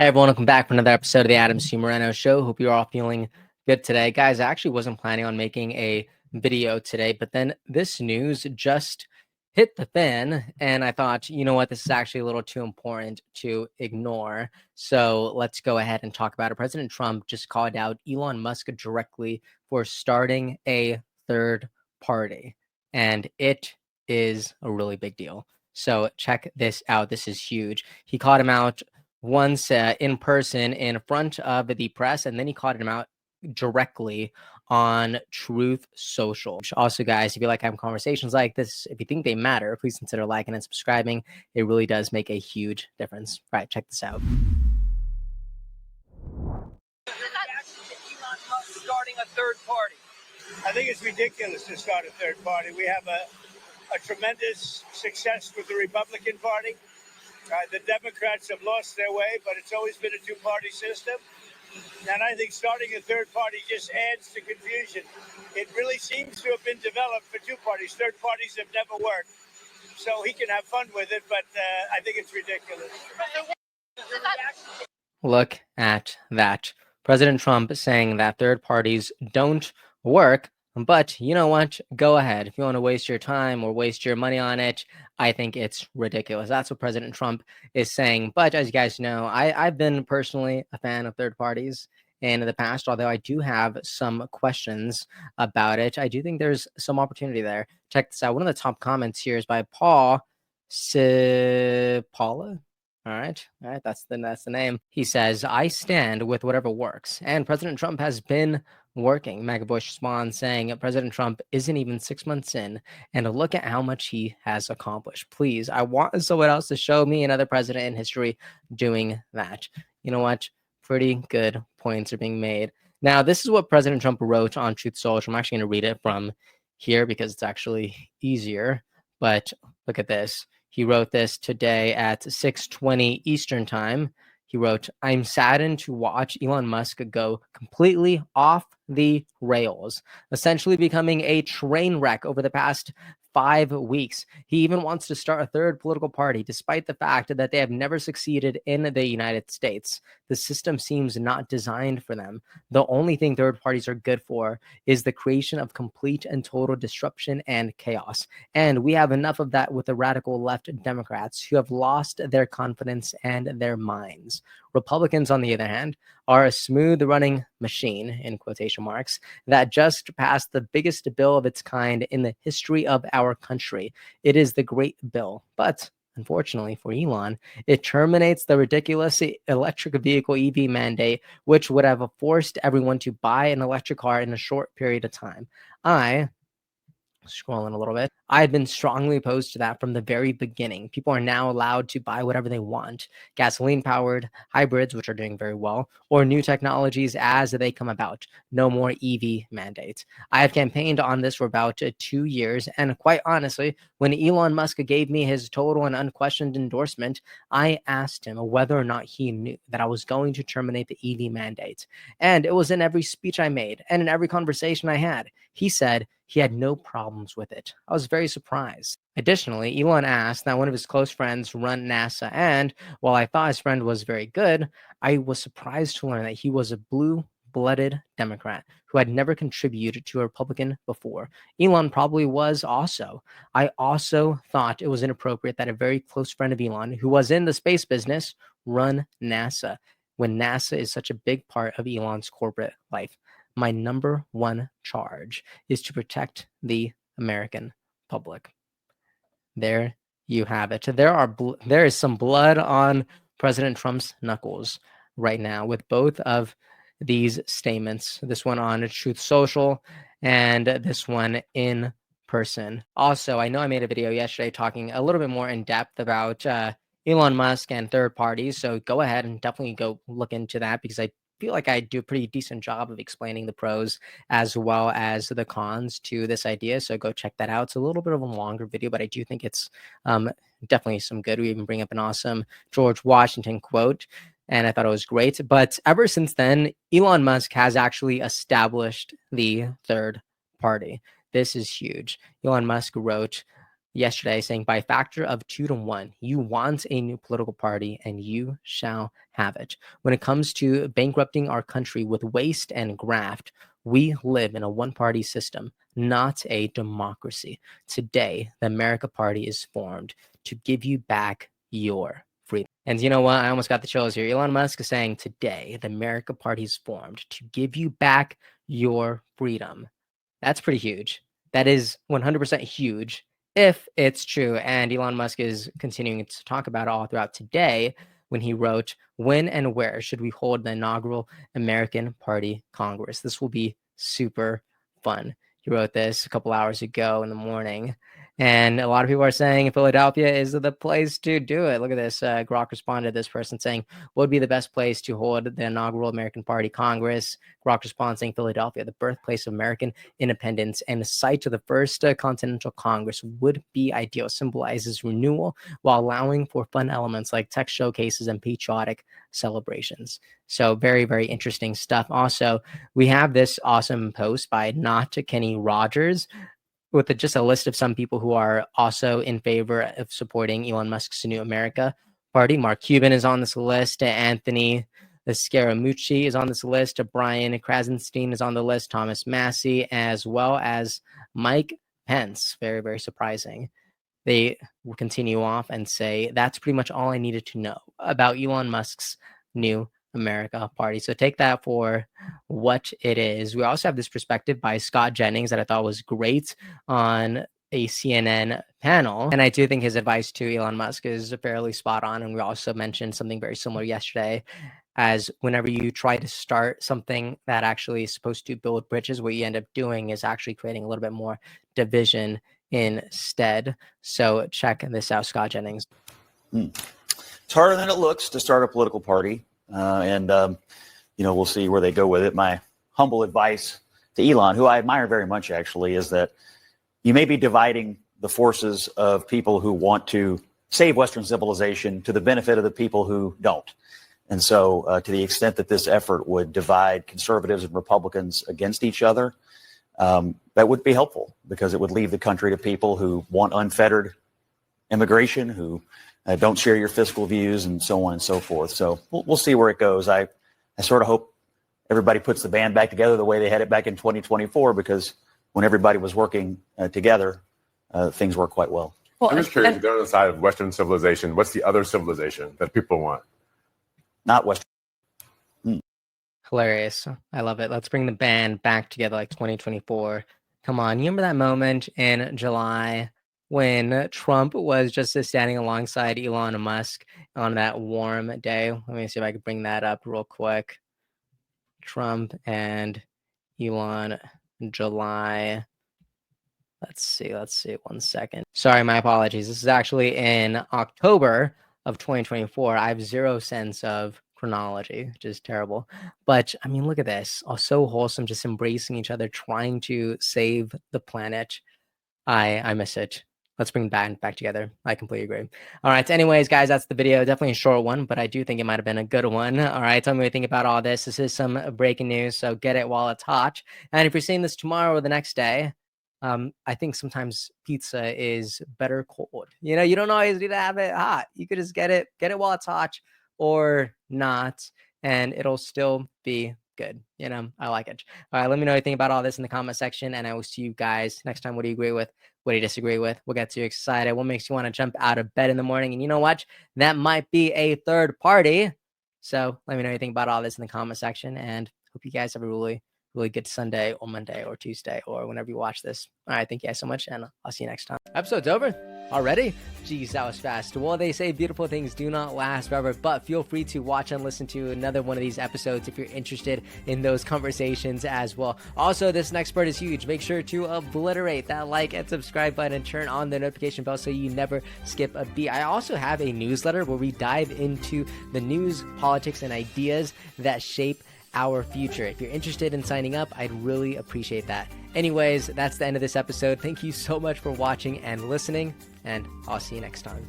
Hey everyone, welcome back for another episode of the Moreno Show. Hope you're all feeling good today. Guys, I actually wasn't planning on making a video today, but then this news just hit the fan, and I thought, you know what, this is actually a little too important to ignore. So let's go ahead and talk about it. President Trump just called out Elon Musk directly for starting a third party, and it is a really big deal. So check this out. This is huge. He called him out once in person in front of the press, and then he called him out directly on Truth Social. Also, guys, if you like having conversations like this, if you think they matter, please consider liking and subscribing. It really does make a huge difference. All right, check this out. Elon Musk starting a third party. I think it's ridiculous to start a third party. We have a tremendous success with the Republican Party. The Democrats have lost their way, but it's always been a two-party system. And I think starting a third party just adds to confusion. It really seems to have been developed for two parties. Third parties have never worked. So he can have fun with it, but I think it's ridiculous. Look at that. President Trump saying that third parties don't work. But you know what? Go ahead. If you want to waste your time or waste your money on it, I think it's ridiculous. That's what President Trump is saying. But as you guys know, I've been personally a fan of third parties in the past, although I do have some questions about it. I do think there's some opportunity there. Check this out. One of the top comments here is by Paula. All right, that's the name. He says, "I stand with whatever works," and President Trump has been working. Mega Bush responds saying, "President Trump isn't even 6 months in, and look at how much he has accomplished. Please, I want someone else to show me another president in history doing that." You know what? Pretty good points are being made. Now, this is what President Trump wrote on Truth Social. I'm actually going to read it from here because it's actually easier. But look at this. He wrote this today at 6:20 Eastern time. He wrote, "I'm saddened to watch Elon Musk go completely off the rails, essentially becoming a train wreck over the past 5 weeks. He even wants to start a third political party, despite the fact that they have never succeeded in the United States. The system seems not designed for them. The only thing third parties are good for is the creation of complete and total disruption and chaos. And we have enough of that with the radical left Democrats who have lost their confidence and their minds. Republicans, on the other hand, are a smooth running machine, in quotation marks, that just passed the biggest bill of its kind in the history of our country. It is the Great Bill, but unfortunately for Elon, it terminates the ridiculous electric vehicle EV mandate, which would have forced everyone to buy an electric car in a short period of time. Scrolling a little bit. I've been strongly opposed to that from the very beginning. People are now allowed to buy whatever they want, gasoline-powered hybrids, which are doing very well, or new technologies as they come about. No more EV mandates. I have campaigned on this for about 2 years, and quite honestly, when Elon Musk gave me his total and unquestioned endorsement, I asked him whether or not he knew that I was going to terminate the EV mandate. And it was in every speech I made and in every conversation I had. He said he had no problems with it. I was very surprised. Additionally, Elon asked that one of his close friends run NASA, and while I thought his friend was very good, I was surprised to learn that he was a blue-blooded Democrat who had never contributed to a Republican before. Elon probably was also. I also thought it was inappropriate that a very close friend of Elon, who was in the space business, run NASA, when NASA is such a big part of Elon's corporate life. My number one charge is to protect the American public." There you have it. There is some blood on President Trump's knuckles right now with both of these statements. This one on Truth Social and this one in person. Also, I know I made a video yesterday talking a little bit more in depth about Elon Musk and third parties. So go ahead and definitely go look into that because I feel like I do a pretty decent job of explaining the pros as well as the cons to this idea. So go check that out. It's a little bit of a longer video, but I do think it's definitely some good. We even bring up an awesome George Washington quote, and I thought it was great. But ever since then, Elon Musk has actually established the third party. This is huge. Elon Musk wrote, yesterday saying by a factor of 2-1, you want a new political party and you shall have it. When it comes to bankrupting our country with waste and graft, we live in a one-party system, not a democracy. Today, the America Party is formed to give you back your freedom. And you know what? I almost got the chills here. Elon Musk is saying today, the America Party is formed to give you back your freedom. That's pretty huge. That is 100% huge if it's true. And Elon Musk is continuing to talk about it all throughout today when he wrote, "When and where should we hold the inaugural American Party Congress? This will be super fun." He wrote this a couple hours ago in the morning. And a lot of people are saying Philadelphia is the place to do it. Look at this. Grok responded to this person saying, "What would be the best place to hold the inaugural American Party Congress?" Grok responds saying, "Philadelphia, the birthplace of American independence and the site of the first Continental Congress, would be ideal. Symbolizes renewal while allowing for fun elements like tech showcases and patriotic celebrations." So very, very interesting stuff. Also, we have this awesome post by Not Kenny Rogers with just a list of some people who are also in favor of supporting Elon Musk's New America Party. Mark Cuban is on this list. Anthony Scaramucci is on this list. Brian Krasenstein is on the list. Thomas Massey, as well as Mike Pence. Very, very surprising. They will continue off and say, "That's pretty much all I needed to know about Elon Musk's New America Party." So take that for what it is. We also have this perspective by Scott Jennings that I thought was great on a CNN panel. And I do think his advice to Elon Musk is fairly spot on. And we also mentioned something very similar yesterday, as whenever you try to start something that actually is supposed to build bridges, what you end up doing is actually creating a little bit more division instead. So check this out, Scott Jennings. It's harder than it looks to start a political party. We'll see where they go with it. My humble advice to Elon, who I admire very much, actually, is that you may be dividing the forces of people who want to save Western civilization to the benefit of the people who don't. And so to the extent that this effort would divide conservatives and Republicans against each other, that would be helpful, because it would leave the country to people who want unfettered immigration, who don't share your fiscal views, and so on and so forth. So we'll see where it goes. I sort of hope everybody puts the band back together the way they had it back in 2024, because when everybody was working together, things worked quite well. I'm just curious, if they're on the side of Western civilization, what's the other civilization that people want? Not Western. Hilarious. I love it. Let's bring the band back together like 2024. Come on. You remember that moment in July when Trump was just standing alongside Elon Musk on that warm day? Let me see if I can bring that up real quick. Trump and Elon, July. Let's see. 1 second. Sorry, my apologies. This is actually in October of 2024. I have zero sense of chronology, which is terrible. But I mean, look at this. Oh, so wholesome, just embracing each other, trying to save the planet. I miss it. Let's bring back together. I completely agree. All right. Anyways, guys, that's the video. Definitely a short one, but I do think it might have been a good one. All right. Tell me what you think about all this. This is some breaking news, so get it while it's hot. And if you're seeing this tomorrow or the next day, I think sometimes pizza is better cold. You know, you don't always need to have it hot. You could just get it while it's hot or not, and it'll still be good. You know, I like it. All right, let me know what you think about all this in the comment section, and I will see you guys next time. What do you agree with? What do you disagree with? What gets you excited? What makes you want to jump out of bed in the morning? And you know what? That might be a third party. So let me know what you think about all this in the comment section, and hope you guys have a really good Sunday or Monday or Tuesday or whenever you watch this. All right, thank you guys so much, and I'll see you next time. Episode's over already? Jeez, that was fast. Well, they say beautiful things do not last forever, but feel free to watch and listen to another one of these episodes if you're interested in those conversations as well. Also, this next part is huge. Make sure to obliterate that like and subscribe button and turn on the notification bell so you never skip a beat. I also have a newsletter where we dive into the news, politics, and ideas that shape our future. If you're interested in signing up, I'd really appreciate that. Anyways, that's the end of this episode. Thank you so much for watching and listening, and I'll see you next time.